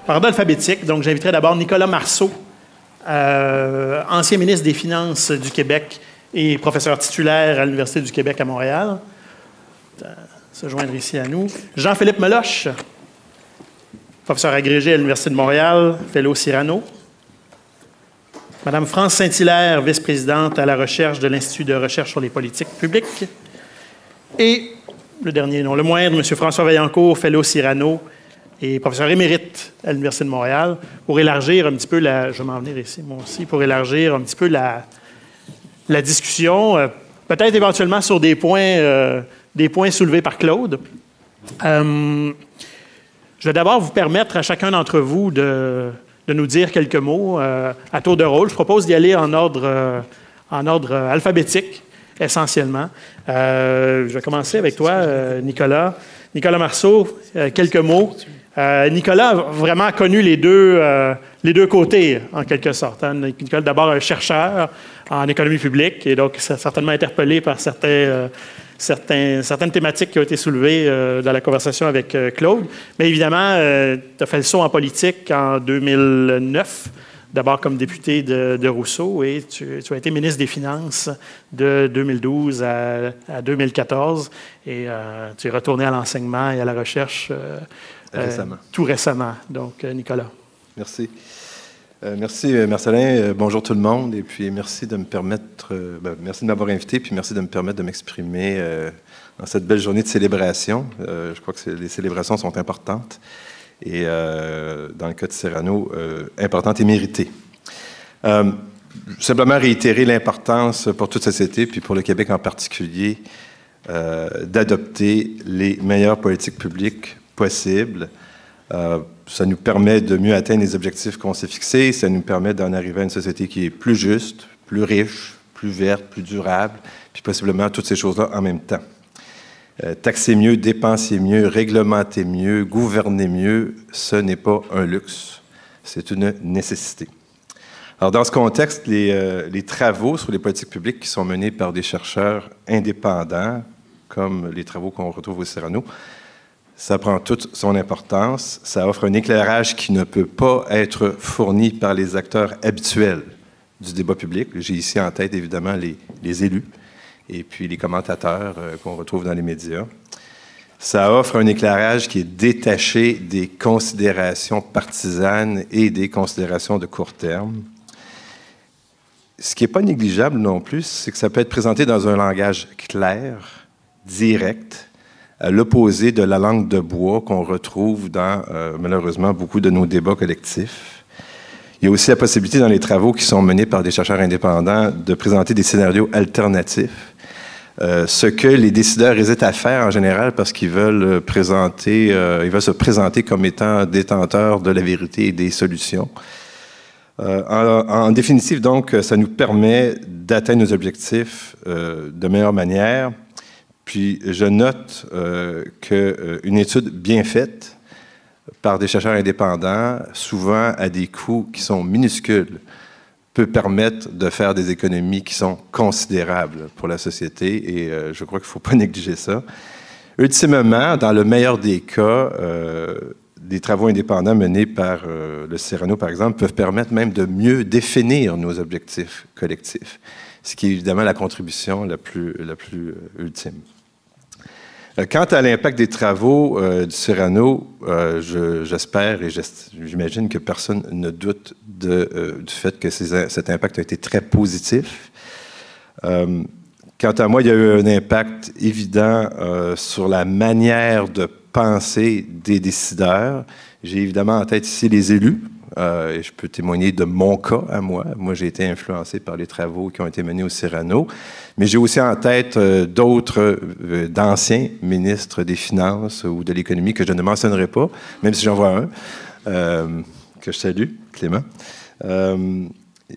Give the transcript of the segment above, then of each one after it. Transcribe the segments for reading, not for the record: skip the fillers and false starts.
par ordre alphabétique. Donc, j'inviterai d'abord Nicolas Marceau, ancien ministre des Finances du Québec et professeur titulaire à l'Université du Québec à Montréal, se joindre ici à nous. Jean-Philippe Meloche, professeur agrégé à l'Université de Montréal, fellow Cyrano. Madame France Saint-Hilaire, vice-présidente à la recherche de l'Institut de recherche sur les politiques publiques. Et le dernier, non le moindre, M. François Vaillancourt, fellow Cyrano et professeur émérite à l'Université de Montréal, pour élargir un petit peu je vais m'en venir ici, moi aussi, pour élargir un petit peu la discussion, peut-être éventuellement sur des points soulevés par Claude. Je vais d'abord vous permettre à chacun d'entre vous de nous dire quelques mots à tour de rôle. Je propose d'y aller en ordre alphabétique, essentiellement. Je vais commencer avec toi, Nicolas. Nicolas Marceau, quelques mots. Nicolas a vraiment connu les deux côtés, en quelque sorte. Hein. Nicolas, d'abord, un chercheur en économie publique, et donc certainement interpellé par certaines thématiques qui ont été soulevées dans la conversation avec Claude. Mais évidemment, tu as fait le saut en politique en 2009, d'abord comme député de Rousseau, et tu as été ministre des Finances de 2012 à 2014, et tu es retourné à l'enseignement et à la recherche tout récemment. Donc, Nicolas. Merci. Merci, Marcelin. Bonjour tout le monde. Et puis, merci de me permettre, merci de m'avoir invité, puis merci de me permettre de m'exprimer dans cette belle journée de célébration. Je crois que les célébrations sont importantes et, dans le cas de Cyrano, importantes et méritées. Simplement réitérer l'importance pour toute société, puis pour le Québec en particulier, d'adopter les meilleures politiques publiques possibles. Ça nous permet de mieux atteindre les objectifs qu'on s'est fixés. Ça nous permet d'en arriver à une société qui est plus juste, plus riche, plus verte, plus durable, puis possiblement toutes ces choses-là en même temps. Taxer mieux, dépenser mieux, réglementer mieux, gouverner mieux, ce n'est pas un luxe, c'est une nécessité. Alors, dans ce contexte, les travaux sur les politiques publiques qui sont menés par des chercheurs indépendants, comme les travaux qu'on retrouve au Cyrano, ça prend toute son importance. Ça offre un éclairage qui ne peut pas être fourni par les acteurs habituels du débat public. J'ai ici en tête, évidemment, les élus et puis les commentateurs qu'on retrouve dans les médias. Ça offre un éclairage qui est détaché des considérations partisanes et des considérations de court terme. Ce qui n'est pas négligeable non plus, c'est que ça peut être présenté dans un langage clair, direct, à l'opposé de la langue de bois qu'on retrouve dans, malheureusement, beaucoup de nos débats collectifs. Il y a aussi la possibilité, dans les travaux qui sont menés par des chercheurs indépendants, de présenter des scénarios alternatifs, ce que les décideurs hésitent à faire en général parce qu'ils veulent se présenter comme étant détenteurs de la vérité et des solutions. En définitive, donc, ça nous permet d'atteindre nos objectifs de meilleure manière. Puis, je note qu'une étude bien faite par des chercheurs indépendants, souvent à des coûts qui sont minuscules, peut permettre de faire des économies qui sont considérables pour la société, et je crois qu'il ne faut pas négliger ça. Ultimement, dans le meilleur des cas, des travaux indépendants menés par le Cyrano, par exemple, peuvent permettre même de mieux définir nos objectifs collectifs, ce qui est évidemment la contribution la plus ultime. Quant à l'impact des travaux du Cyrano, j'espère et j'imagine que personne ne doute du fait que cet impact a été très positif. Quant à moi, il y a eu un impact évident sur la manière de penser des décideurs. J'ai évidemment en tête ici les élus. Et je peux témoigner de mon cas à moi. Moi, j'ai été influencé par les travaux qui ont été menés au Cyrano. Mais j'ai aussi en tête d'autres, d'anciens ministres des Finances ou de l'Économie que je ne mentionnerai pas, même si j'en vois un, que je salue, Clément.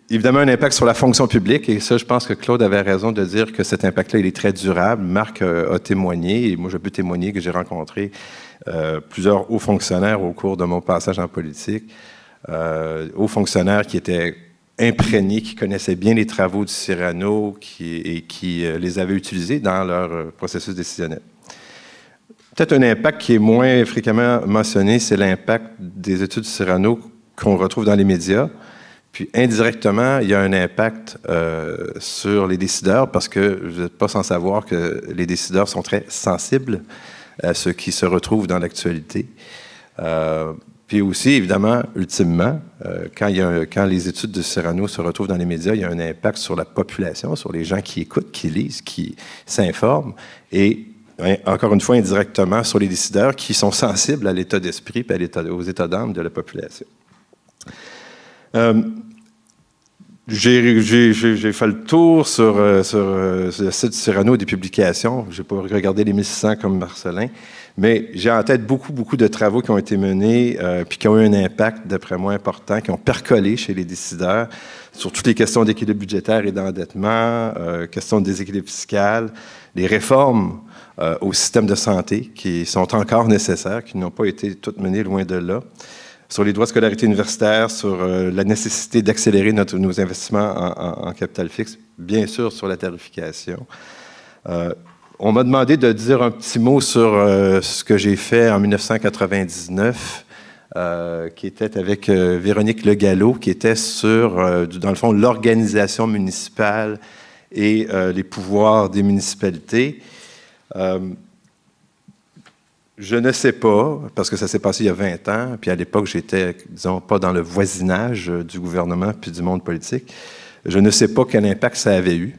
Évidemment, un impact sur la fonction publique. Et ça, je pense que Claude avait raison de dire que cet impact-là, il est très durable. Marc a témoigné, et moi, je peux témoigner que j'ai rencontré plusieurs hauts fonctionnaires au cours de mon passage en politique. Hauts fonctionnaires qui étaient imprégnés, qui connaissaient bien les travaux du Cyrano et qui les avaient utilisés dans leur processus décisionnel. Peut-être un impact qui est moins fréquemment mentionné, c'est l'impact des études Cyrano qu'on retrouve dans les médias. Puis indirectement, il y a un impact sur les décideurs parce que vous n'êtes pas sans savoir que les décideurs sont très sensibles à ce qui se retrouve dans l'actualité. Puis aussi, évidemment, ultimement, quand les études de Cyrano se retrouvent dans les médias, il y a un impact sur la population, sur les gens qui écoutent, qui lisent, qui s'informent, et encore une fois, indirectement, sur les décideurs qui sont sensibles à l'état d'esprit et aux états d'âme de la population. J'ai fait le tour sur le site Cyrano des publications. Je n'ai pas regardé les 1600 comme Marcelin, mais j'ai en tête beaucoup de travaux qui ont été menés puis qui ont eu un impact, d'après moi, important, qui ont percolé chez les décideurs sur toutes les questions d'équilibre budgétaire et d'endettement, questions de déséquilibre fiscal, les réformes au système de santé qui sont encore nécessaires, qui n'ont pas été toutes menées loin de là, sur les droits de scolarité universitaire, sur la nécessité d'accélérer nos investissements en capital fixe, bien sûr sur la tarification. On m'a demandé de dire un petit mot sur ce que j'ai fait en 1999, qui était avec Véronique Le Gallo, qui était sur, dans le fond, l'organisation municipale et les pouvoirs des municipalités. Je ne sais pas, parce que ça s'est passé il y a 20 ans, puis à l'époque, j'étais, disons, pas dans le voisinage du gouvernement puis du monde politique. Je ne sais pas quel impact ça avait eu,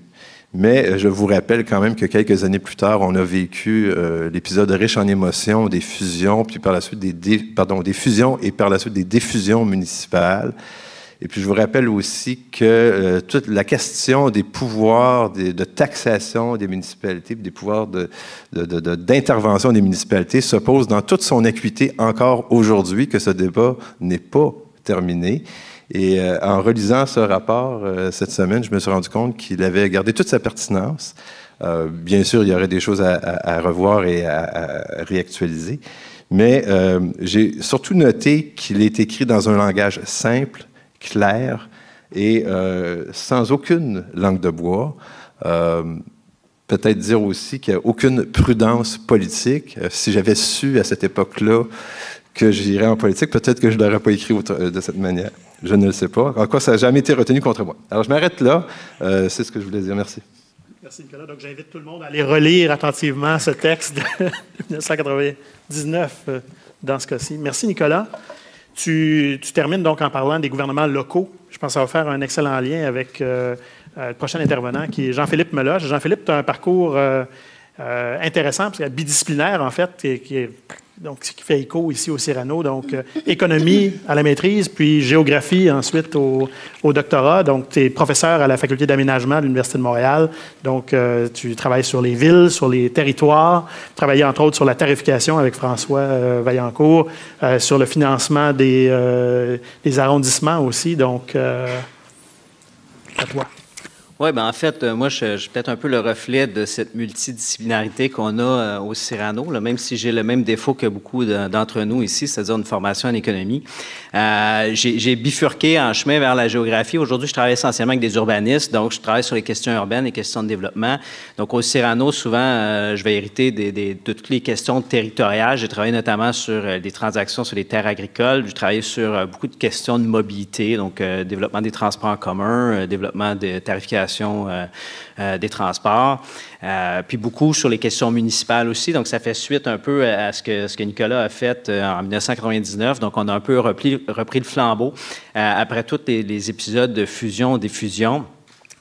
mais je vous rappelle quand même que quelques années plus tard, on a vécu l'épisode riche en émotions, des fusions, puis par la suite des fusions et par la suite des défusions municipales. Et puis, je vous rappelle aussi que toute la question des pouvoirs de taxation des municipalités, des pouvoirs d'intervention des municipalités se pose dans toute son acuité encore aujourd'hui, que ce débat n'est pas terminé. Et en relisant ce rapport cette semaine, je me suis rendu compte qu'il avait gardé toute sa pertinence. Bien sûr, il y aurait des choses à revoir et à réactualiser. Mais j'ai surtout noté qu'il est écrit dans un langage simple, clair et sans aucune langue de bois. Peut-être dire aussi qu'il n'y a aucune prudence politique. Si j'avais su à cette époque-là que j'irais en politique, peut-être que je ne l'aurais pas écrit de cette manière. Je ne le sais pas. En quoi, ça n'a jamais été retenu contre moi. Alors, je m'arrête là. C'est ce que je voulais dire. Merci. Merci, Nicolas. Donc, j'invite tout le monde à aller relire attentivement ce texte de 1999 dans ce cas-ci. Merci, Nicolas. Tu termines donc en parlant des gouvernements locaux. Je pense que ça va faire un excellent lien avec le prochain intervenant, qui est Jean-Philippe Meloche. Jean-Philippe, tu as un parcours intéressant, parce qu'il est bidisciplinaire, en fait, qui fait écho ici au Cyrano. Donc, économie à la maîtrise, puis géographie ensuite au doctorat. Donc, tu es professeur à la Faculté d'aménagement de l'Université de Montréal. Donc, tu travailles sur les villes, sur les territoires. Tu travailles entre autres sur la tarification avec François Vaillancourt, sur le financement des arrondissements aussi. Donc, à toi. Oui, bien en fait, moi, je suis peut-être un peu le reflet de cette multidisciplinarité qu'on a au Cyrano, là, même si j'ai le même défaut que beaucoup d'entre nous ici, c'est-à-dire une formation en économie. J'ai bifurqué en chemin vers la géographie. Aujourd'hui, je travaille essentiellement avec des urbanistes, donc je travaille sur les questions urbaines, les questions de développement. Donc, au Cyrano, souvent, je vais hériter de toutes les questions territoriales. J'ai travaillé notamment sur des transactions sur les terres agricoles. J'ai travaillé sur beaucoup de questions de mobilité, donc développement des transports en commun, développement de tarification des transports, puis beaucoup sur les questions municipales aussi. Donc, ça fait suite un peu à ce que Nicolas a fait en 1999. Donc, on a un peu repris le flambeau après tous les épisodes de fusion, diffusion.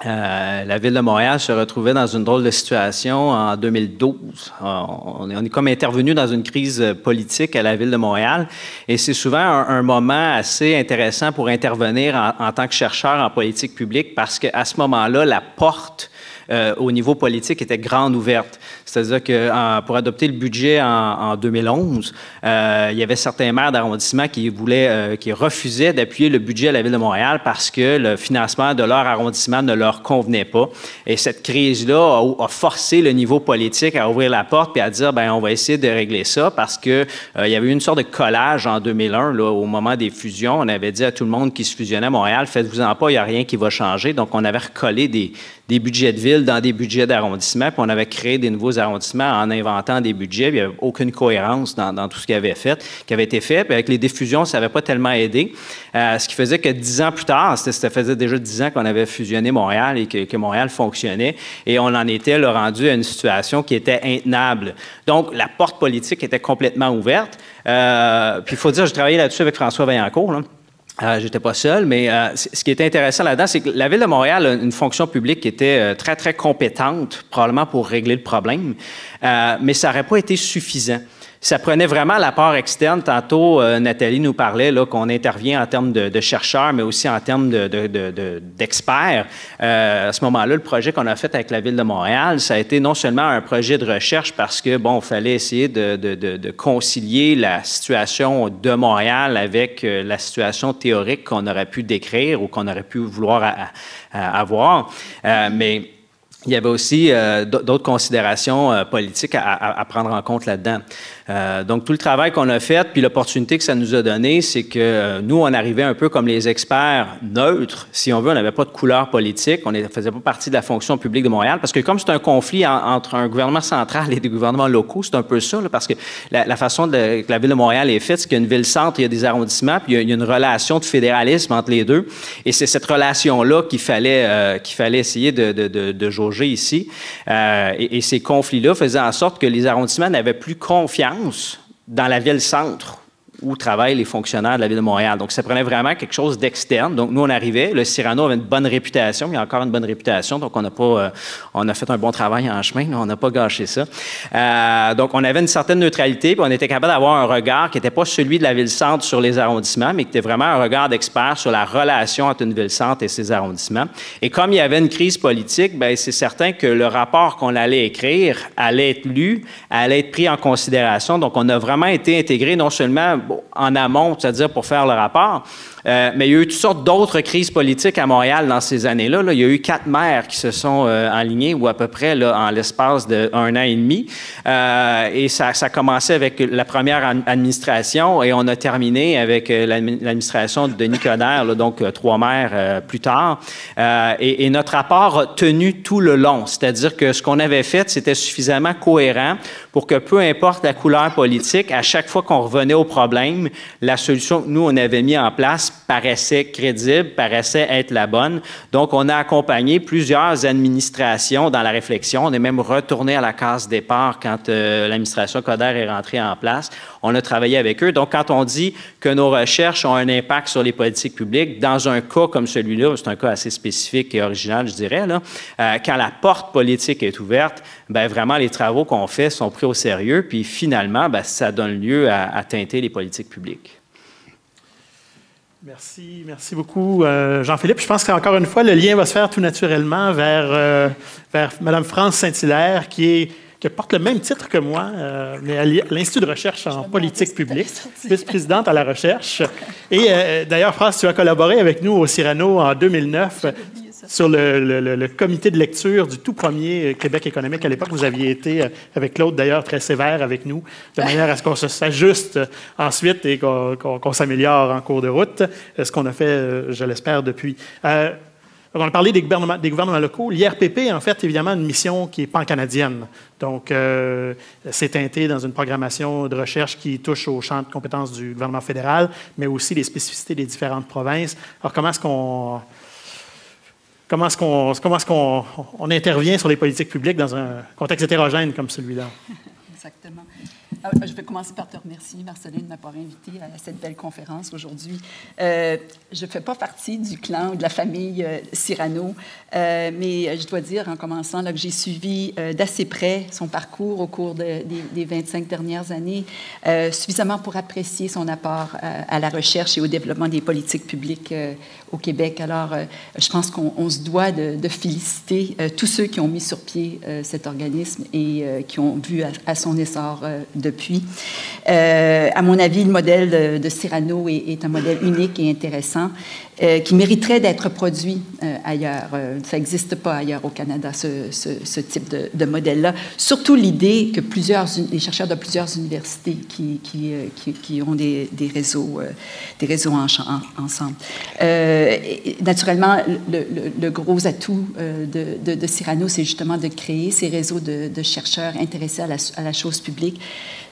La Ville de Montréal se retrouvait dans une drôle de situation en 2012. On est comme intervenu dans une crise politique à la Ville de Montréal et c'est souvent un moment assez intéressant pour intervenir en tant que chercheur en politique publique parce qu'à ce moment-là, la porte au niveau politique était grande ouverte. C'est-à-dire que pour adopter le budget en 2011, il y avait certains maires d'arrondissement qui refusaient d'appuyer le budget à la Ville de Montréal parce que le financement de leur arrondissement ne leur convenait pas. Et cette crise-là a forcé le niveau politique à ouvrir la porte et à dire, bien, on va essayer de régler ça parce que il y avait eu une sorte de collage en 2001, là, au moment des fusions. On avait dit à tout le monde qui se fusionnait à Montréal, faites-vous-en pas, il n'y a rien qui va changer. Donc, on avait recollé des budgets de ville dans des budgets d'arrondissement, puis on avait créé des nouveaux arrondissements en inventant des budgets, puis il n'y avait aucune cohérence dans tout ce qui avait été fait, puis avec les diffusions, ça n'avait pas tellement aidé, ce qui faisait que 10 ans plus tard, ça faisait déjà 10 ans qu'on avait fusionné Montréal et que Montréal fonctionnait, et on en était rendu à une situation qui était intenable. Donc, la porte politique était complètement ouverte. Puis il faut dire, j'ai travaillé là-dessus avec François Vaillancourt, là. J'étais pas seul, mais ce qui était intéressant là-dedans, c'est que la Ville de Montréal a une fonction publique qui était très, très compétente, probablement pour régler le problème, mais ça n'aurait pas été suffisant. Ça prenait vraiment l'apport externe. Tantôt, Nathalie nous parlait qu'on intervient en termes de chercheurs, mais aussi en termes d'experts. À ce moment-là, le projet qu'on a fait avec la Ville de Montréal, ça a été non seulement un projet de recherche parce que, bon, il fallait essayer de concilier la situation de Montréal avec la situation théorique qu'on aurait pu décrire ou qu'on aurait pu vouloir avoir, mais il y avait aussi d'autres considérations politiques à prendre en compte là-dedans. Donc, tout le travail qu'on a fait, puis l'opportunité que ça nous a donné, c'est que nous, on arrivait un peu comme les experts neutres, si on veut, on n'avait pas de couleur politique, on ne faisait pas partie de la fonction publique de Montréal, parce que comme c'est un conflit entre un gouvernement central et des gouvernements locaux, c'est un peu ça, là, parce que la façon que la Ville de Montréal est faite, c'est qu'il y a une ville-centre, il y a des arrondissements, puis il y a une relation de fédéralisme entre les deux, et c'est cette relation-là qu'il fallait essayer de jauger ici. Et ces conflits-là faisaient en sorte que les arrondissements n'avaient plus confiance dans la ville-centre où travaillent les fonctionnaires de la Ville de Montréal. Donc, ça prenait vraiment quelque chose d'externe. Donc, nous, on arrivait. Le Cyrano avait une bonne réputation. Il y a encore une bonne réputation. Donc, on a fait un bon travail en chemin. On n'a pas gâché ça. Donc, on avait une certaine neutralité. Puis, on était capable d'avoir un regard qui n'était pas celui de la Ville-centre sur les arrondissements, mais qui était vraiment un regard d'expert sur la relation entre une Ville-centre et ses arrondissements. Et comme il y avait une crise politique, bien, c'est certain que le rapport qu'on allait écrire allait être lu, allait être pris en considération. Donc, on a vraiment été intégré non seulement en amont, c'est-à-dire pour faire le rapport, mais il y a eu toutes sortes d'autres crises politiques à Montréal dans ces années-là. Là. Il y a eu 4 maires qui se sont enlignés, ou à peu près là, en l'espace d'1 an et demi. Et ça commençait avec la première administration et on a terminé avec l'administration de Denis Coderre, là, donc 3 maires plus tard. Et notre rapport a tenu tout le long. C'est-à-dire que ce qu'on avait fait, c'était suffisamment cohérent pour que peu importe la couleur politique, à chaque fois qu'on revenait au problème, la solution que nous, on avait mis en place paraissait crédible, paraissait être la bonne. Donc, on a accompagné plusieurs administrations dans la réflexion. On est même retourné à la case départ quand l'administration Coderre est rentrée en place. On a travaillé avec eux. Donc, quand on dit que nos recherches ont un impact sur les politiques publiques, dans un cas comme celui-là, c'est un cas assez spécifique et original, je dirais, là, quand la porte politique est ouverte, bien, vraiment, les travaux qu'on fait sont pris au sérieux, puis finalement, bien, ça donne lieu à teinter les politiques publiques. Merci beaucoup, Jean-Philippe. Je pense qu'encore une fois, le lien va se faire tout naturellement vers Mme France Saint-Hilaire, qui porte le même titre que moi, mais à l'Institut de recherche en politique publique, vice-présidente à la recherche. Et d'ailleurs, France, tu as collaboré avec nous au Cyrano en 2009 sur le comité de lecture du tout premier Québec économique. À l'époque, vous aviez été, avec Claude d'ailleurs, très sévère avec nous, de manière à ce qu'on s'ajuste ensuite et qu'on s'améliore en cours de route, ce qu'on a fait, je l'espère, depuis. On a parlé des gouvernements locaux. L'IRPP, en fait, évidemment, une mission qui est pan-canadienne. Donc, c'est teinté dans une programmation de recherche qui touche au champ de compétences du gouvernement fédéral, mais aussi les spécificités des différentes provinces. Alors, comment est-ce qu'on intervient sur les politiques publiques dans un contexte hétérogène comme celui-là? Exactement. Je vais commencer par te remercier, Marceline, de m'avoir invité à cette belle conférence aujourd'hui. Je ne fais pas partie du clan ou de la famille Cyrano, mais je dois dire, en commençant, là, que j'ai suivi d'assez près son parcours au cours des 25 dernières années, suffisamment pour apprécier son apport à la recherche et au développement des politiques publiques au Québec. Alors, je pense qu'on se doit de féliciter tous ceux qui ont mis sur pied cet organisme et qui ont vu à son essor de depuis. À mon avis, le modèle de Cyrano est un modèle unique et intéressant qui mériterait d'être produit ailleurs. Ça n'existe pas ailleurs au Canada, ce type de modèle-là. Surtout l'idée que les chercheurs de plusieurs universités qui ont des réseaux ensemble. Naturellement, le gros atout de Cyrano, c'est justement de créer ces réseaux de chercheurs intéressés à la chose publique.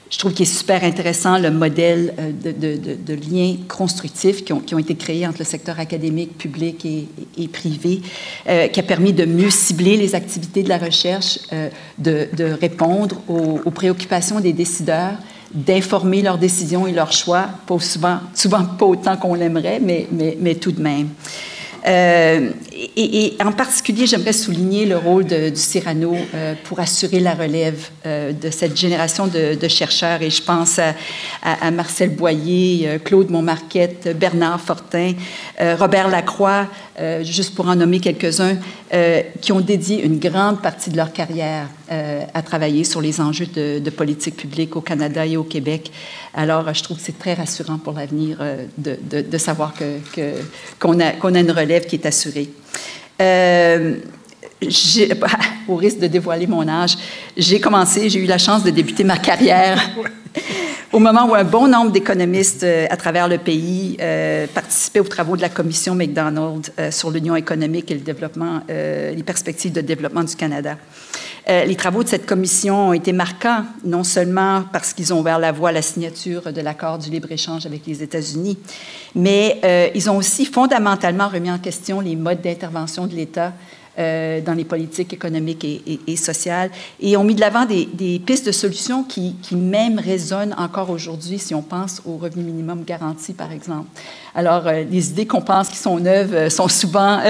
Je trouve qu'il est super intéressant le modèle de liens constructifs qui ont été créés entre le secteur académique, public et privé, qui a permis de mieux cibler les activités de la recherche, de répondre aux préoccupations des décideurs, d'informer leurs décisions et leurs choix, souvent pas autant qu'on l'aimerait, mais tout de même. Et en particulier, j'aimerais souligner le rôle du Cyrano pour assurer la relève de cette génération de chercheurs. Et je pense à Marcel Boyer, Claude Montmarquette, Bernard Fortin, Robert Lacroix, juste pour en nommer quelques-uns, qui ont dédié une grande partie de leur carrière à travailler sur les enjeux de politique publique au Canada et au Québec. Alors, je trouve que c'est très rassurant pour l'avenir de savoir qu'on a une relève qui est assurée. Au risque de dévoiler mon âge, j'ai eu la chance de débuter ma carrière au moment où un bon nombre d'économistes à travers le pays participaient aux travaux de la commission McDonald sur l'Union économique et le développement, les perspectives de développement du Canada. Les travaux de cette commission ont été marquants, non seulement parce qu'ils ont ouvert la voie à la signature de l'accord du libre-échange avec les États-Unis, mais ils ont aussi fondamentalement remis en question les modes d'intervention de l'État dans les politiques économiques et sociales, et ont mis de l'avant des pistes de solutions qui même résonnent encore aujourd'hui si on pense au revenu minimum garanti, par exemple. Alors, les idées qu'on pense qui sont neuves sont souvent,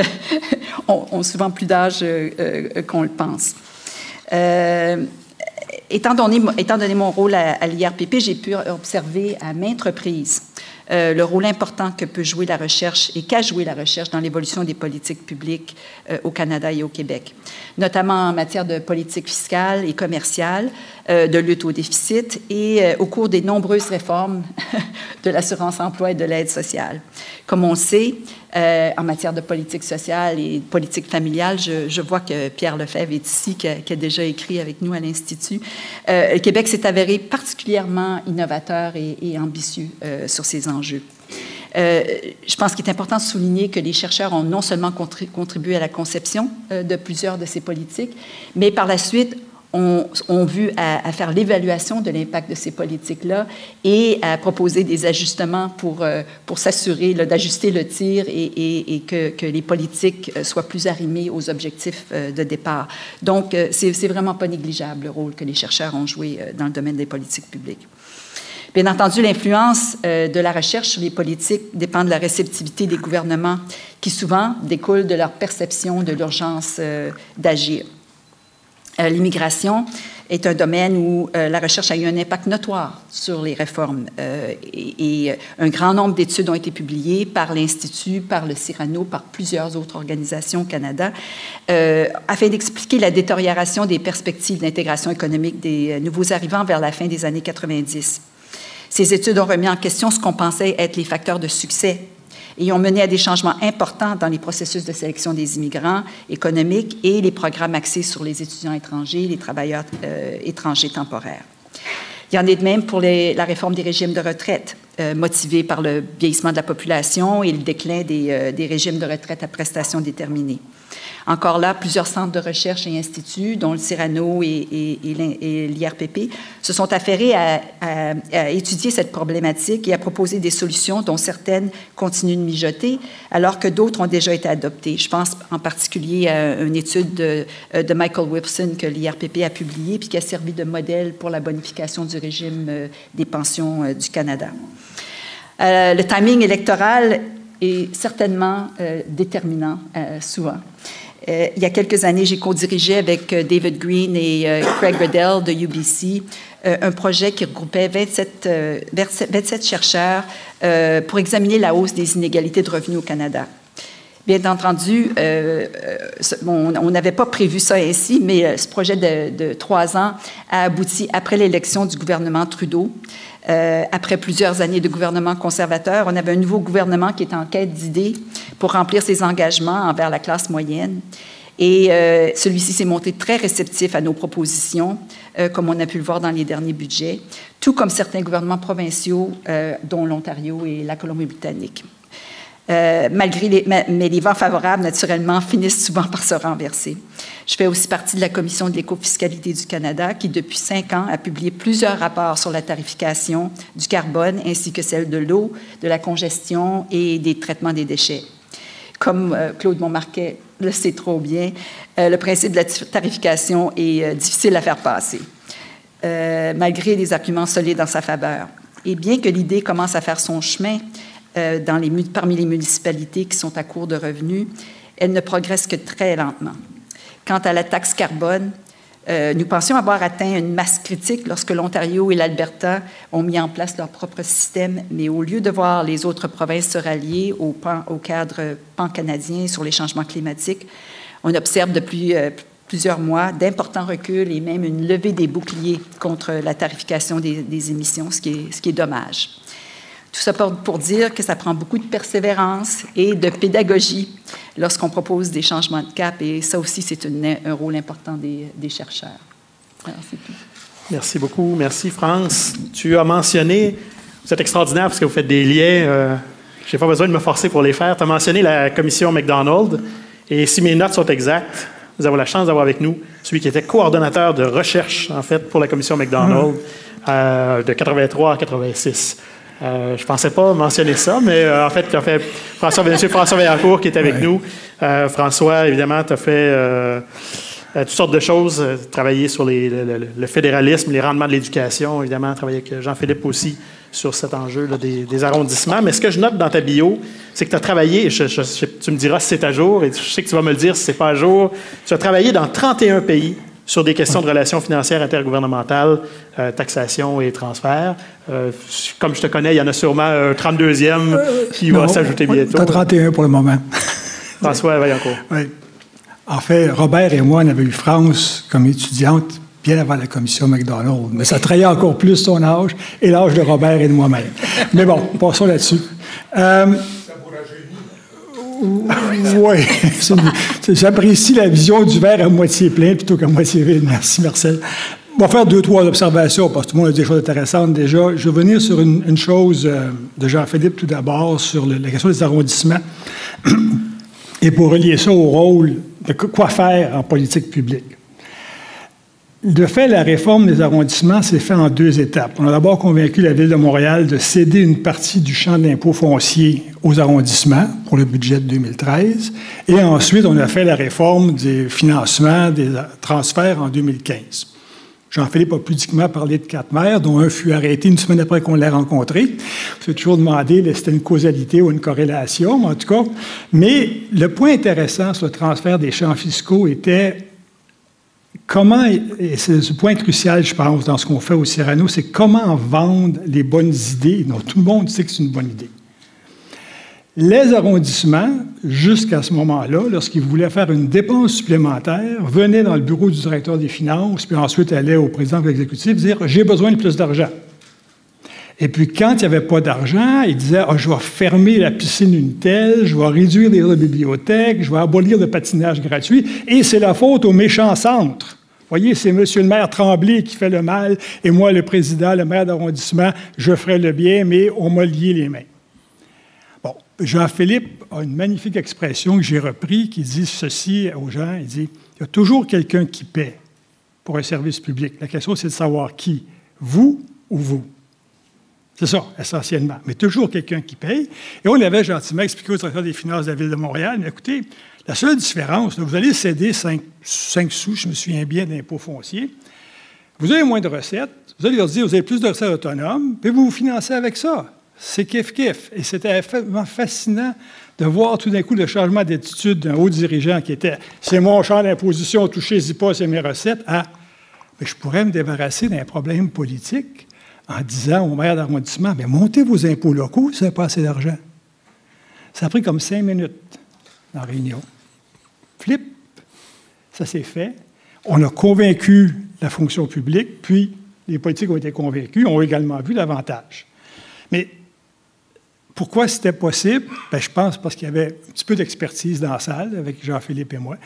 ont souvent plus d'âge qu'on le pense. Étant donné mon rôle à l'IRPP, j'ai pu observer à maintes reprises le rôle important que peut jouer la recherche et qu'a joué la recherche dans l'évolution des politiques publiques au Canada et au Québec, notamment en matière de politique fiscale et commerciale, de lutte au déficit et au cours des nombreuses réformes de l'assurance-emploi et de l'aide sociale. Comme on sait, en matière de politique sociale et de politique familiale, je vois que Pierre Lefebvre est ici, qui a déjà écrit avec nous à l'Institut. Le Québec s'est avéré particulièrement innovateur et ambitieux sur ces enjeux. Je pense qu'il est important de souligner que les chercheurs ont non seulement contribué à la conception de plusieurs de ces politiques, mais par la suite ont vu à faire l'évaluation de l'impact de ces politiques-là et à proposer des ajustements pour s'assurer d'ajuster le tir et que les politiques soient plus arrimées aux objectifs de départ. Donc, c'est vraiment pas négligeable le rôle que les chercheurs ont joué dans le domaine des politiques publiques. Bien entendu, l'influence de la recherche sur les politiques dépend de la réceptivité des gouvernements qui souvent découle de leur perception de l'urgence d'agir. L'immigration est un domaine où la recherche a eu un impact notoire sur les réformes et un grand nombre d'études ont été publiées par l'Institut, par le Cyrano, par plusieurs autres organisations au Canada afin d'expliquer la détérioration des perspectives d'intégration économique des nouveaux arrivants vers la fin des années 90. Ces études ont remis en question ce qu'on pensait être les facteurs de succès et ont mené à des changements importants dans les processus de sélection des immigrants économiques et les programmes axés sur les étudiants étrangers, les travailleurs étrangers temporaires. Il y en est de même pour la réforme des régimes de retraite, motivée par le vieillissement de la population et le déclin des régimes de retraite à prestations déterminées. Encore là, plusieurs centres de recherche et instituts, dont le Cyrano et l'IRPP, se sont affairés à étudier cette problématique et à proposer des solutions dont certaines continuent de mijoter, alors que d'autres ont déjà été adoptées. Je pense en particulier à une étude de Michael Whipson que l'IRPP a publiée puis qui a servi de modèle pour la bonification du régime des pensions du Canada. Le timing électoral est certainement déterminant, souvent. Il y a quelques années, j'ai co-dirigé avec David Green et Craig Riddell de UBC un projet qui regroupait 27 chercheurs pour examiner la hausse des inégalités de revenus au Canada. Bien entendu, on n'avait pas prévu ça ainsi, mais ce projet de 3 ans a abouti après l'élection du gouvernement Trudeau. Après plusieurs années de gouvernement conservateur, on avait un nouveau gouvernement qui est en quête d'idées pour remplir ses engagements envers la classe moyenne. Et celui-ci s'est montré très réceptif à nos propositions, comme on a pu le voir dans les derniers budgets, tout comme certains gouvernements provinciaux, dont l'Ontario et la Colombie-Britannique. Mais les vents favorables, naturellement, finissent souvent par se renverser. Je fais aussi partie de la Commission de l'écofiscalité du Canada, qui, depuis 5 ans, a publié plusieurs rapports sur la tarification du carbone, ainsi que celle de l'eau, de la congestion et des traitements des déchets. Comme Claude Montmarquet le sait trop bien, le principe de la tarification est difficile à faire passer, malgré des arguments solides en sa faveur. Et bien que l'idée commence à faire son chemin parmi les municipalités qui sont à court de revenus, elle ne progresse que très lentement. Quant à la taxe carbone, nous pensions avoir atteint une masse critique lorsque l'Ontario et l'Alberta ont mis en place leur propre système, mais au lieu de voir les autres provinces se rallier au cadre pan-canadien sur les changements climatiques, on observe depuis plusieurs mois d'importants reculs et même une levée des boucliers contre la tarification des émissions, ce qui est dommage. Tout ça pour dire que ça prend beaucoup de persévérance et de pédagogie lorsqu'on propose des changements de cap, et ça aussi, c'est un rôle important des chercheurs. Alors, c'est tout. Merci beaucoup. Merci, France. Tu as mentionné, vous êtes extraordinaire parce que vous faites des liens, je n'ai pas besoin de me forcer pour les faire. Tu as mentionné la commission McDonald, et si mes notes sont exactes, nous avons la chance d'avoir avec nous celui qui était coordonnateur de recherche, en fait, pour la commission McDonald de 83 à 86. Je ne pensais pas mentionner ça, mais en fait, tu as fait M. François Vaillancourt qui est avec nous. François, évidemment, tu as fait toutes sortes de choses, travaillé sur le fédéralisme, les rendements de l'éducation, évidemment, travaillé avec Jean-Philippe aussi sur cet enjeu-là des arrondissements. Mais ce que je note dans ta bio, c'est que tu as travaillé, et tu me diras si c'est à jour, et je sais que tu vas me le dire si ce n'est pas à jour, tu as travaillé dans 31 pays sur des questions de relations financières intergouvernementales, taxation et transfert. Comme je te connais, il y en a sûrement un 32e qui va s'ajouter bientôt. Tu as 31 pour le moment. François Vaillancourt. Oui. En fait, Robert et moi, on avait eu France comme étudiante bien avant la commission McDonald, mais ça trahit encore plus son âge et l'âge de Robert et de moi-même. Mais bon, passons là-dessus. Oui, j'apprécie la vision du verre à moitié plein plutôt qu'à moitié vide. Merci, Marcel. On va faire 2 ou 3 observations, parce que tout le monde a des choses intéressantes déjà. Je vais venir sur une chose de Jean-Philippe tout d'abord, sur la question des arrondissements, et pour relier ça au rôle de quoi faire en politique publique. De fait, la réforme des arrondissements s'est faite en 2 étapes. On a d'abord convaincu la Ville de Montréal de céder une partie du champ de l'impôt foncier aux arrondissements pour le budget de 2013. Et ensuite, on a fait la réforme des financements, des transferts en 2015. Jean-Philippe a pudiquement parlé de 4 maires, dont un fut arrêté une semaine après qu'on l'ait rencontré. On s'est toujours demandé si c'était une causalité ou une corrélation, en tout cas. Mais le point intéressant sur le transfert des champs fiscaux était comment, et c'est ce point crucial, je pense, dans ce qu'on fait au Cyrano, c'est comment vendre les bonnes idées dont tout le monde sait que c'est une bonne idée. Les arrondissements, jusqu'à ce moment-là, lorsqu'ils voulaient faire une dépense supplémentaire, venaient dans le bureau du directeur des finances, puis ensuite allaient au président de l'exécutif dire « j'ai besoin de plus d'argent ». Et puis, quand il n'y avait pas d'argent, il disait « je vais fermer la piscine Unitel, je vais réduire les heures de bibliothèque, je vais abolir le patinage gratuit, et c'est la faute au méchant centre. » Vous voyez, c'est M. le maire Tremblay qui fait le mal, et moi, le président, le maire d'arrondissement, je ferai le bien, mais on m'a lié les mains. Bon, Jean-Philippe a une magnifique expression que j'ai reprise qui dit ceci aux gens, il dit « il y a toujours quelqu'un qui paie pour un service public. La question, c'est de savoir qui, vous ou vous. » C'est ça, essentiellement. Mais toujours quelqu'un qui paye. Et on avait gentiment expliqué au directeur des finances de la Ville de Montréal, mais écoutez, la seule différence, là, vous allez céder 5 sous, je me souviens bien, d'impôts fonciers. Vous avez moins de recettes. Vous allez leur dire, vous avez plus de recettes autonomes, puis vous vous financez avec ça. C'est kiff-kiff. Et c'était vraiment fascinant de voir tout d'un coup le changement d'attitude d'un haut dirigeant qui était « c'est mon champ d'imposition, touchez-y pas, c'est mes recettes » à « mais je pourrais me débarrasser d'un problème politique » en disant au maire d'arrondissement, « mais montez vos impôts locaux, ça n'a pas assez d'argent. » Ça a pris comme 5 minutes. en réunion. Flip, ça s'est fait. On a convaincu la fonction publique, puis les politiques ont été convaincus, ont également vu l'avantage. Mais pourquoi c'était possible? Bien, je pense parce qu'il y avait un petit peu d'expertise dans la salle avec Jean-Philippe et moi.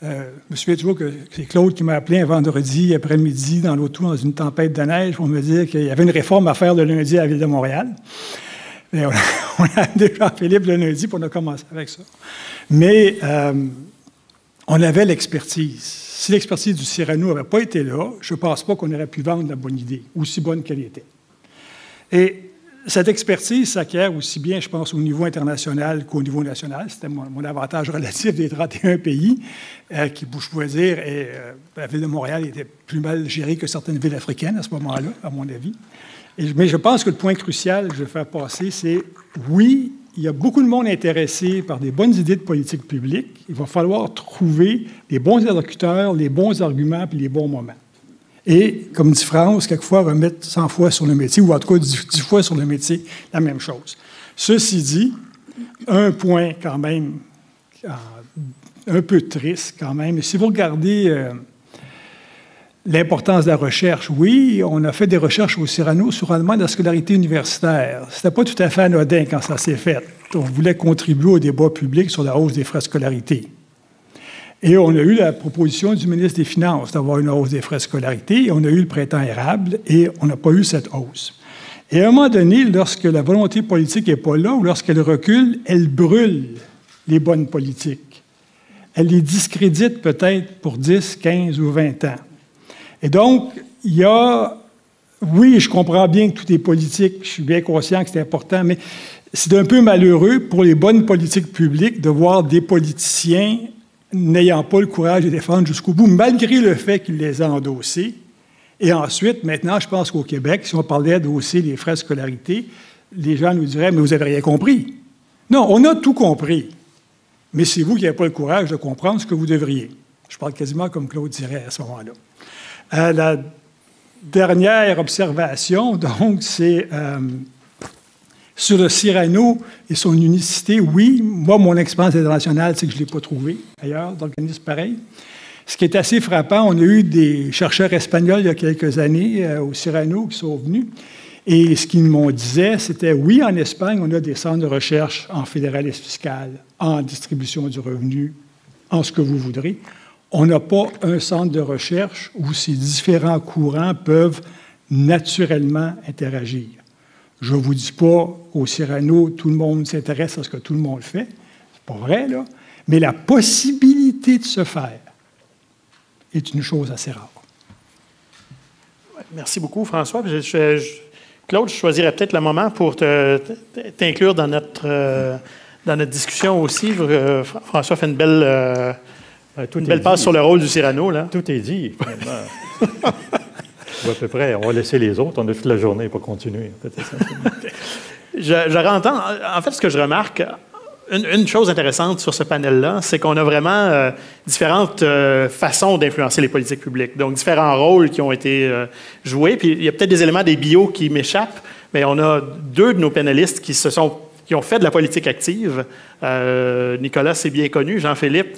Je me souviens toujours que c'est Claude qui m'a appelé un vendredi après-midi dans l'auto dans une tempête de neige pour me dire qu'il y avait une réforme à faire le lundi à la Ville de Montréal. Et on a amené Jean-Philippe le lundi, puis on a commencé avec ça. Mais on avait l'expertise. Si l'expertise du Cyrano n'avait pas été là, je ne pense pas qu'on aurait pu vendre la bonne idée, aussi bonne qu'elle était. Et cette expertise s'acquiert aussi bien, je pense, au niveau international qu'au niveau national. C'était mon avantage relatif des 31 pays qui, je pouvais dire, la Ville de Montréal était plus mal gérée que certaines villes africaines à ce moment-là, à mon avis. Mais je pense que le point crucial que je vais faire passer, c'est oui, il y a beaucoup de monde intéressé par des bonnes idées de politique publique. Il va falloir trouver les bons interlocuteurs, les bons arguments puis les bons moments. Et, comme dit France, quelquefois remettre 100 fois sur le métier, ou en tout cas 10 fois sur le métier, la même chose. Ceci dit, un point quand même, un peu triste quand même, si vous regardez l'importance de la recherche, oui, on a fait des recherches au Cyrano sur la demande de la scolarité universitaire. C'était pas tout à fait anodin quand ça s'est fait. On voulait contribuer au débat public sur la hausse des frais de scolarité. Et on a eu la proposition du ministre des Finances d'avoir une hausse des frais de scolarité, et on a eu le printemps érable, et on n'a pas eu cette hausse. Et à un moment donné, lorsque la volonté politique n'est pas là, ou lorsqu'elle recule, elle brûle les bonnes politiques. Elle les discrédite peut-être pour 10, 15 ou 20 ans. Et donc, il y a... Oui, je comprends bien que tout est politique, je suis bien conscient que c'est important, mais c'est un peu malheureux pour les bonnes politiques publiques de voir des politiciens n'ayant pas le courage de défendre jusqu'au bout, malgré le fait qu'ils les ont endossés. Et ensuite, maintenant, je pense qu'au Québec, si on parlait d'hausser les frais de scolarité, les gens nous diraient « Mais vous n'avez rien compris. » Non, on a tout compris. Mais c'est vous qui n'avez pas le courage de comprendre ce que vous devriez. Je parle quasiment comme Claude dirait à ce moment-là. La dernière observation, donc, c'est sur le Cyrano et son unicité. Oui, moi, mon expérience internationale, c'est que je ne l'ai pas trouvé ailleurs, d'organismes pareils. Ce qui est assez frappant, on a eu des chercheurs espagnols il y a quelques années au Cyrano qui sont venus. Et ce qu'ils m'ont dit, c'était oui, en Espagne, on a des centres de recherche en fédéralisme fiscal, en distribution du revenu, en ce que vous voudrez. On n'a pas un centre de recherche où ces différents courants peuvent naturellement interagir. Je ne vous dis pas, au Cyrano, tout le monde s'intéresse à ce que tout le monde fait. C'est pas vrai, là. Mais la possibilité de se faire est une chose assez rare. Merci beaucoup, François. Claude, je choisirais peut-être le moment pour t'inclure dans notre discussion aussi. François fait une belle passe sur le rôle du Cyrano. Là. Tout est dit, finalement. Ou à peu près. On va laisser les autres. On a toute la journée pour continuer. En fait, en fait, ce que je remarque, une chose intéressante sur ce panel-là, c'est qu'on a vraiment différentes façons d'influencer les politiques publiques. Donc, différents rôles qui ont été joués. Puis, il y a peut-être des éléments des bios qui m'échappent, mais on a deux de nos panélistes qui ont fait de la politique active. Nicolas, c'est bien connu. Jean-Philippe,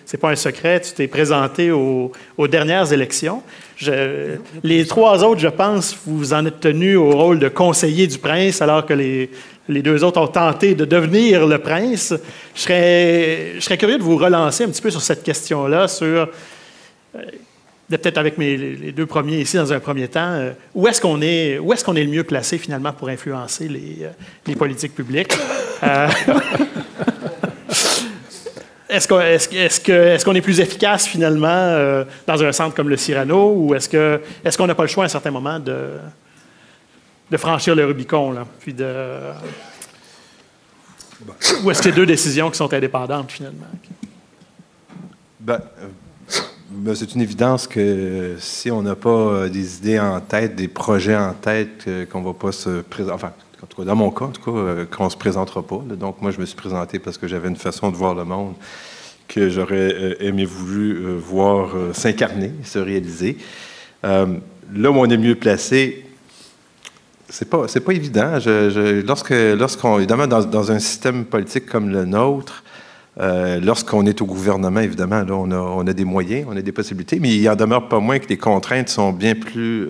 c'est pas un secret, tu t'es présenté aux dernières élections. Les trois autres, je pense, vous en êtes tenus au rôle de conseiller du prince, alors que les deux autres ont tenté de devenir le prince. Je serais curieux de vous relancer un petit peu sur cette question-là, peut-être avec les deux premiers ici dans un premier temps, où est-ce qu'on est le mieux placé finalement pour influencer les politiques publiques? Est-ce qu'on est plus efficace finalement dans un centre comme le Cyrano, ou est-ce qu'on n'a pas le choix à un certain moment de franchir le Rubicon, là, puis ou est-ce que c'est deux décisions qui sont indépendantes finalement? C'est une évidence que si on n'a pas des idées en tête, des projets en tête, qu'on ne va pas se présenter. Enfin, en tout cas, dans mon cas, qu'on ne se présentera pas. Là. Donc, moi, je me suis présenté parce que j'avais une façon de voir le monde que j'aurais voulu voir s'incarner, se réaliser. Là où on est mieux placé, c'est pas évident. Lorsqu'on évidemment, dans un système politique comme le nôtre, Lorsqu'on est au gouvernement, évidemment, là, on a des moyens, on a des possibilités, mais il en demeure pas moins que les contraintes sont bien plus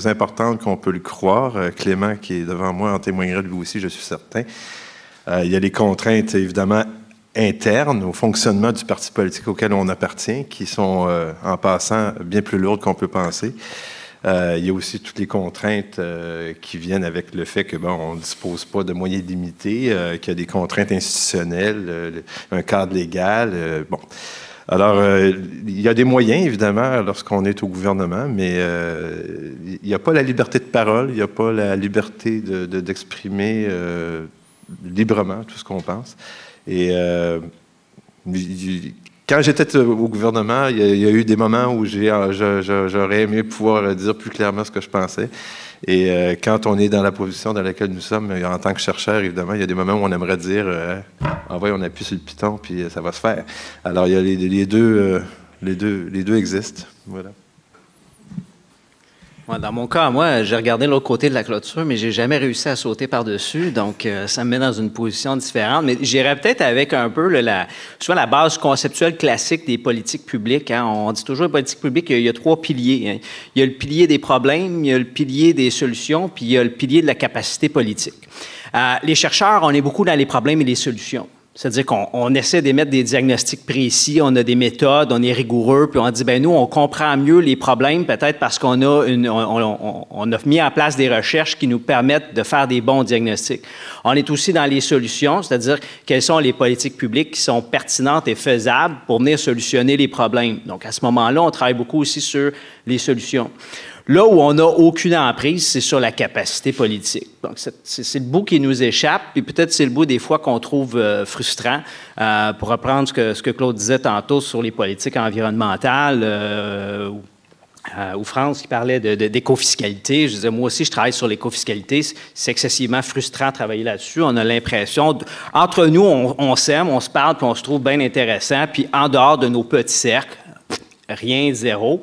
importantes qu'on peut le croire. Clément, qui est devant moi, en témoignerait lui aussi, je suis certain. Il y a les contraintes, évidemment, internes au fonctionnement du parti politique auquel on appartient, qui sont, en passant, bien plus lourdes qu'on peut penser. Il y a aussi toutes les contraintes qui viennent avec le fait que on ne dispose pas de moyens limités, qu'il y a des contraintes institutionnelles, un cadre légal. Bon. Alors, il y a des moyens, évidemment, lorsqu'on est au gouvernement, mais il n'y a pas la liberté de parole, il n'y a pas la liberté d'exprimer librement tout ce qu'on pense. Et quand j'étais au gouvernement, il y a eu des moments où j'aurais aimé pouvoir dire plus clairement ce que je pensais. Et quand on est dans la position dans laquelle nous sommes, en tant que chercheur, évidemment, il y a des moments où on aimerait dire on appuie sur le piton, puis ça va se faire. Alors, il y a les deux existent. Voilà. Dans mon cas, moi, j'ai regardé l'autre côté de la clôture, mais j'ai jamais réussi à sauter par-dessus, donc ça me met dans une position différente. Mais j'irais peut-être avec un peu souvent la base conceptuelle classique des politiques publiques. Hein. On dit toujours, les politiques publiques, il y a 3 piliers. Hein. Il y a le pilier des problèmes, il y a le pilier des solutions, puis il y a le pilier de la capacité politique. Les chercheurs, on est beaucoup dans les problèmes et les solutions. C'est-à-dire qu'on essaie d'émettre des diagnostics précis, on a des méthodes, on est rigoureux, puis on dit, nous, on comprend mieux les problèmes, peut-être parce qu'on a on a mis en place des recherches qui nous permettent de faire des bons diagnostics. On est aussi dans les solutions, c'est-à-dire quelles sont les politiques publiques qui sont pertinentes et faisables pour venir solutionner les problèmes. Donc, à ce moment-là, on travaille beaucoup aussi sur les solutions. Là où on n'a aucune emprise, c'est sur la capacité politique. Donc, c'est le bout qui nous échappe, puis peut-être c'est le bout des fois qu'on trouve frustrant. Pour reprendre ce que Claude disait tantôt sur les politiques environnementales, ou France qui parlait d'écofiscalité. Je disais, moi aussi, je travaille sur l'écofiscalité. C'est excessivement frustrant de travailler là-dessus. On a l'impression, entre nous, on s'aime, on se parle, puis on se trouve bien intéressant, puis en dehors de nos petits cercles, rien, zéro.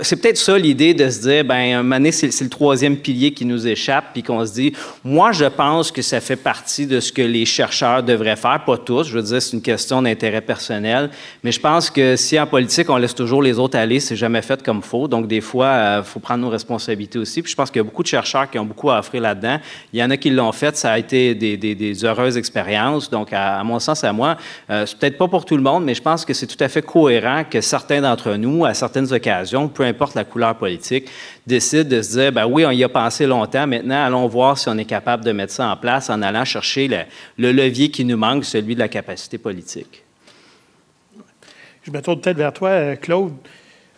C'est peut-être ça l'idée de se dire, un moment donné, c'est le 3e pilier qui nous échappe, puis qu'on se dit, moi, je pense que ça fait partie de ce que les chercheurs devraient faire, pas tous, je veux dire, c'est une question d'intérêt personnel, mais je pense que si en politique, on laisse toujours les autres aller, c'est jamais fait comme il faut, donc des fois, il faut prendre nos responsabilités aussi, puis je pense qu'il y a beaucoup de chercheurs qui ont beaucoup à offrir là-dedans. Il y en a qui l'ont fait, ça a été des heureuses expériences, donc à mon sens, à moi, c'est peut-être pas pour tout le monde, mais je pense que c'est tout à fait cohérent que certains d'entre nous, à certaines occasions, peu importe la couleur politique, décident de se dire, oui, on y a pensé longtemps, maintenant, allons voir si on est capable de mettre ça en place en allant chercher le levier qui nous manque, celui de la capacité politique. Je me tourne peut-être vers toi, Claude.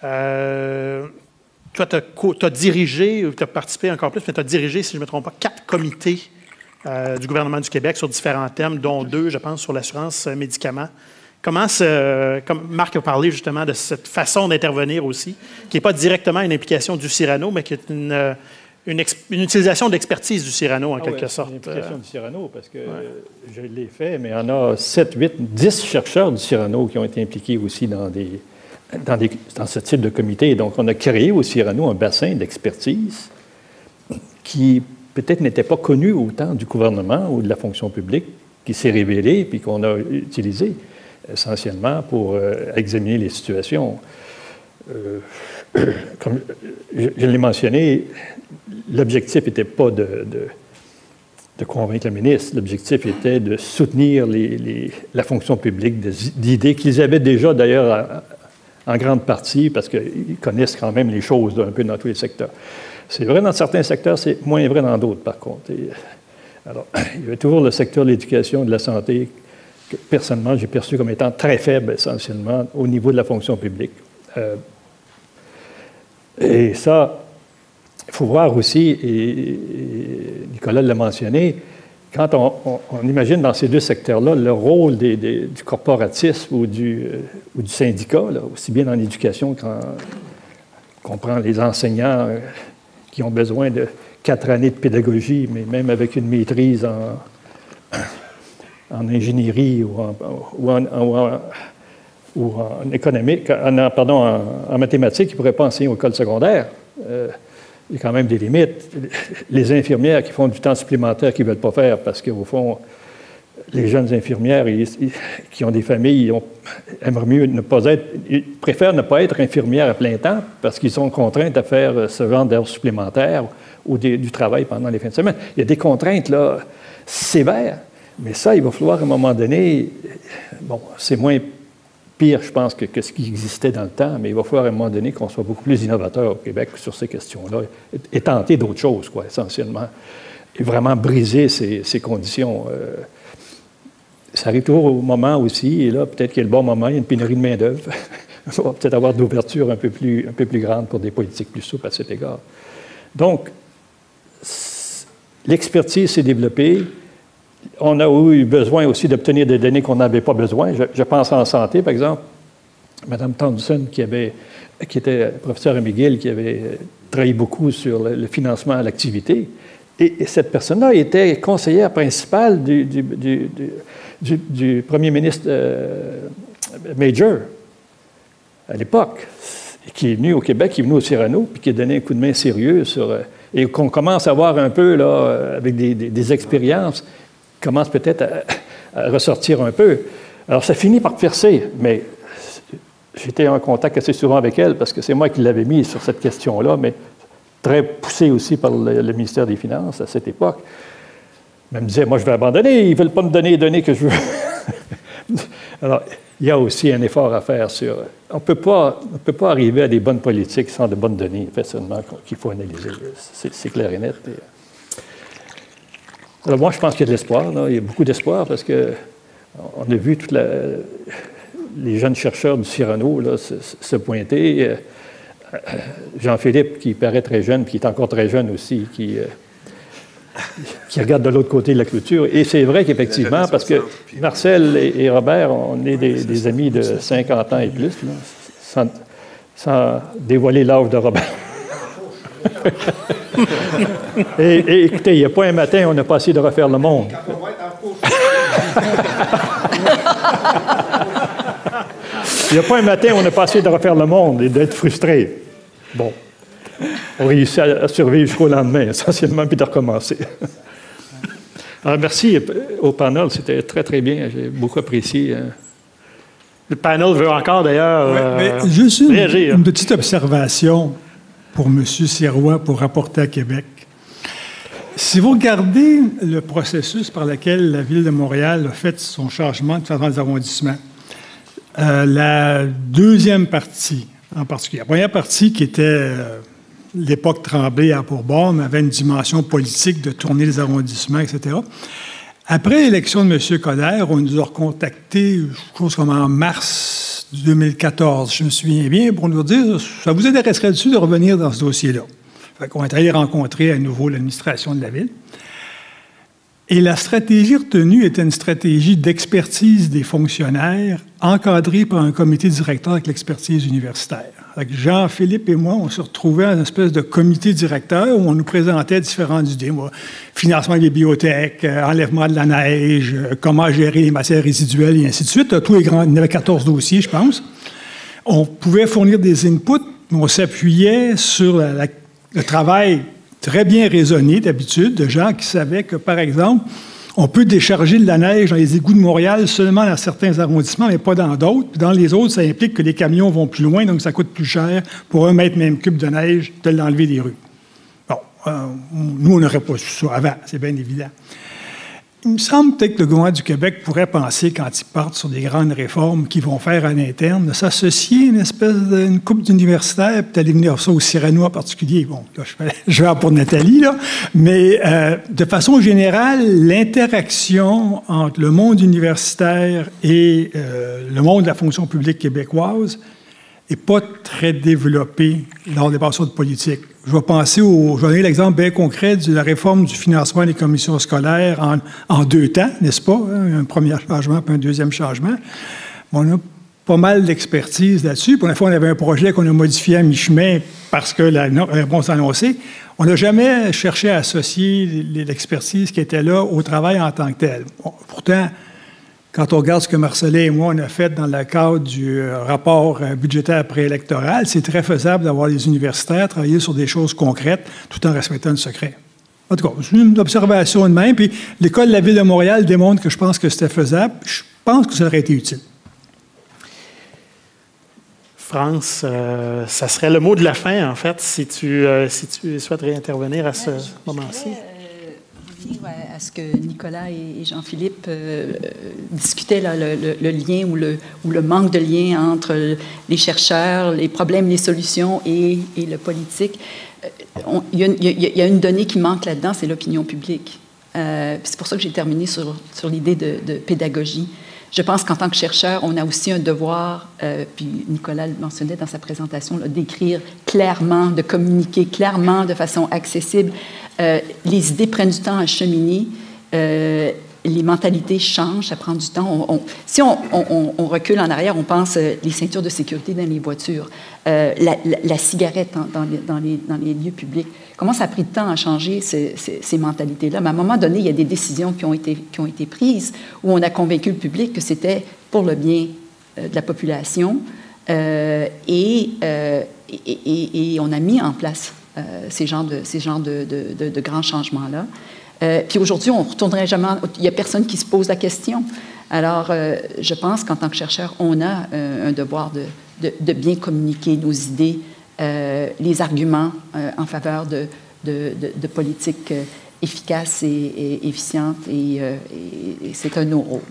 Toi, tu as dirigé, ou tu as participé encore plus, mais tu as dirigé, si je ne me trompe pas, 4 comités du gouvernement du Québec sur différents thèmes, dont 2, je pense, sur l'assurance médicaments. Comme Marc a parlé justement de cette façon d'intervenir aussi, qui n'est pas directement une implication du Cyrano, mais qui est une utilisation d'expertise du Cyrano, en quelque sorte. Une implication du Cyrano, parce que je l'ai fait, mais on a 7, 8, 10 chercheurs du Cyrano qui ont été impliqués aussi dans ce type de comité. Donc, on a créé au Cyrano un bassin d'expertise qui peut-être n'était pas connu autant du gouvernement ou de la fonction publique, qui s'est révélé puis qu'on a utilisé essentiellement pour examiner les situations. Comme je l'ai mentionné, l'objectif n'était pas de convaincre le ministre, l'objectif était de soutenir la fonction publique d'idées qu'ils avaient déjà d'ailleurs en grande partie parce qu'ils connaissent quand même les choses un peu dans tous les secteurs. C'est vrai dans certains secteurs, c'est moins vrai dans d'autres par contre. Alors, il y avait toujours le secteur de l'éducation et de la santé que, personnellement, j'ai perçu comme étant très faible, essentiellement, au niveau de la fonction publique. Et ça, il faut voir aussi, et Nicolas l'a mentionné, quand on imagine dans ces 2 secteurs-là le rôle du corporatisme ou du syndicat, là, aussi bien dans l'éducation qu'on prend les enseignants qui ont besoin de 4 années de pédagogie, mais même avec une maîtrise en ingénierie ou en économique, en mathématiques, ils ne pourraient pas enseigner aux écoles secondaires. Il y a quand même des limites. Les infirmières qui font du temps supplémentaire qu'ils ne veulent pas faire parce qu'au fond, les jeunes infirmières qui ont des familles aimeraient mieux ne pas être, ils préfèrent ne pas être infirmières à plein temps parce qu'ils sont contraints à faire ce genre d'heures supplémentaires ou du travail pendant les fins de semaine. Il y a des contraintes là, sévères, mais ça, il va falloir à un moment donné, bon, c'est moins pire, je pense, que ce qui existait dans le temps, mais il va falloir à un moment donné qu'on soit beaucoup plus innovateur au Québec sur ces questions-là et tenter d'autres choses, quoi, essentiellement, et vraiment briser ces conditions. Ça arrive toujours au moment aussi, et là, peut-être qu'il y a le bon moment, il y a une pénurie de main-d'œuvre. On va peut-être avoir d'ouverture un peu plus grande pour des politiques plus souples à cet égard. Donc, l'expertise s'est développée. On a eu besoin aussi d'obtenir des données qu'on n'avait pas besoin. Je pense en santé, par exemple. Mme Thompson, qui était professeure à McGill, qui avait travaillé beaucoup sur le financement à l'activité. Et cette personne-là était conseillère principale du premier ministre Major à l'époque, qui est venu au Québec, qui est venu au Cyrano, puis qui a donné un coup de main sérieux et qu'on commence à voir un peu, là, avec des expériences, commence peut-être à ressortir un peu. Alors, ça finit par percer, mais j'étais en contact assez souvent avec elle, parce que c'est moi qui l'avais mis sur cette question-là, mais très poussé aussi par le ministère des Finances à cette époque. Elle me disait, moi, je vais abandonner, ils ne veulent pas me donner les données que je veux. Alors, il y a aussi un effort à faire sur... On ne peut pas arriver à des bonnes politiques sans de bonnes données, facilement, qu'il faut analyser. C'est clair et net. Alors, moi, je pense qu'il y a de l'espoir. Il y a beaucoup d'espoir parce qu'on a vu les jeunes chercheurs du Cyrano là, se pointer. Jean-Philippe, qui paraît très jeune, puis qui est encore très jeune aussi, qui regarde de l'autre côté de la clôture. Et c'est vrai qu'effectivement, parce que Marcel et Robert, on est des amis de 50 ans et plus, là, sans dévoiler l'âge de Robert. et écoutez, il n'y a pas un matin, on n'a pas essayé de refaire le monde. Il n'y a pas un matin, on n'a pas essayé de refaire le monde et d'être frustré. Bon, on réussit à survivre jusqu'au lendemain, essentiellement, puis de recommencer. Alors, merci au panel, c'était très, très bien. J'ai beaucoup apprécié. Le panel veut encore, d'ailleurs, juste une petite observation pour M. Sirois pour rapporter à Québec. Si vous regardez le processus par lequel la Ville de Montréal a fait son changement de façon des arrondissements, la deuxième partie, en particulier, la première partie qui était l'époque Tremblay à Bourbon, avait une dimension politique de tourner les arrondissements, etc. Après l'élection de M. Coderre, on nous a recontactés, je pense comme en mars 2014, je me souviens bien, pour nous dire « ça vous intéresserait-tu de revenir dans ce dossier-là? » Fait qu'on est allé rencontrer à nouveau l'administration de la Ville. Et la stratégie retenue était une stratégie d'expertise des fonctionnaires encadrée par un comité directeur avec l'expertise universitaire. Jean-Philippe et moi, on se retrouvait à une espèce de comité directeur où on nous présentait différentes idées. Financement des bibliothèques, enlèvement de la neige, comment gérer les matières résiduelles et ainsi de suite. Tous les grands, il y en avait 14 dossiers, je pense. On pouvait fournir des inputs, mais on s'appuyait sur le travail très bien raisonné d'habitude de gens qui savaient que, par exemple, on peut décharger de la neige dans les égouts de Montréal seulement dans certains arrondissements, mais pas dans d'autres. Puis dans les autres, ça implique que les camions vont plus loin, donc ça coûte plus cher pour 1 mètre même cube de neige de l'enlever des rues. Bon, nous, on n'aurait pas su ça avant, c'est bien évident. Il me semble peut-être que le gouvernement du Québec pourrait penser, quand ils partent sur des grandes réformes qu'ils vont faire à l'interne, de s'associer à une espèce d'une couple d'universitaires, puis d'aller venir ça au Cyrano en particulier. Bon, là, je vais pour Nathalie, là. Mais de façon générale, l'interaction entre le monde universitaire et le monde de la fonction publique québécoise n'est pas très développée lors des passages de politique. Je vais donner l'exemple bien concret de la réforme du financement des commissions scolaires en 2 temps, n'est-ce pas? Un premier changement puis un deuxième changement. On a pas mal d'expertise là-dessus. Pour la fois, on avait un projet qu'on a modifié à mi-chemin parce que la réponse annoncée. On n'a jamais cherché à associer l'expertise qui était là au travail en tant que tel. Bon, pourtant, quand on regarde ce que Marcelin et moi, on a fait dans le cadre du rapport budgétaire préélectoral, c'est très faisable d'avoir les universitaires travailler sur des choses concrètes tout en respectant le secret. En tout cas, c'est une observation de même. Puis l'école de la Ville de Montréal démontre que je pense que c'était faisable. Je pense que ça aurait été utile. France, ça serait le mot de la fin, en fait, si tu souhaiterais intervenir à ce moment-ci. À ce que Nicolas et Jean-Philippe discutaient, là, le lien ou le manque de lien entre les chercheurs, les problèmes, les solutions et le politique. Il y a une donnée qui manque là-dedans, c'est l'opinion publique. C'est pour ça que j'ai terminé sur l'idée de pédagogie. Je pense qu'en tant que chercheur, on a aussi un devoir, puis Nicolas le mentionnait dans sa présentation, d'écrire clairement, de communiquer clairement, de façon accessible. Les idées prennent du temps à cheminer, les mentalités changent, ça prend du temps. Si on recule en arrière, on pense les ceintures de sécurité dans les voitures, la cigarette dans les lieux publics. Comment ça a pris de temps à changer ces mentalités-là? Mais à un moment donné, il y a des décisions qui ont été prises où on a convaincu le public que c'était pour le bien de la population et on a mis en place ces genres de grands changements-là. Puis aujourd'hui, on ne retournerait jamais... Il n'y a personne qui se pose la question. Alors, je pense qu'en tant que chercheur, on a un devoir de bien communiquer nos idées, les arguments en faveur de politiques efficaces et efficientes, et c'est un de nos rôles.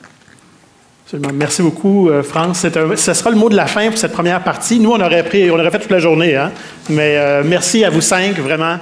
Absolument. Merci beaucoup, France. Ce sera le mot de la fin pour cette première partie. Nous, on aurait fait toute la journée, hein? Mais merci à vous 5, vraiment.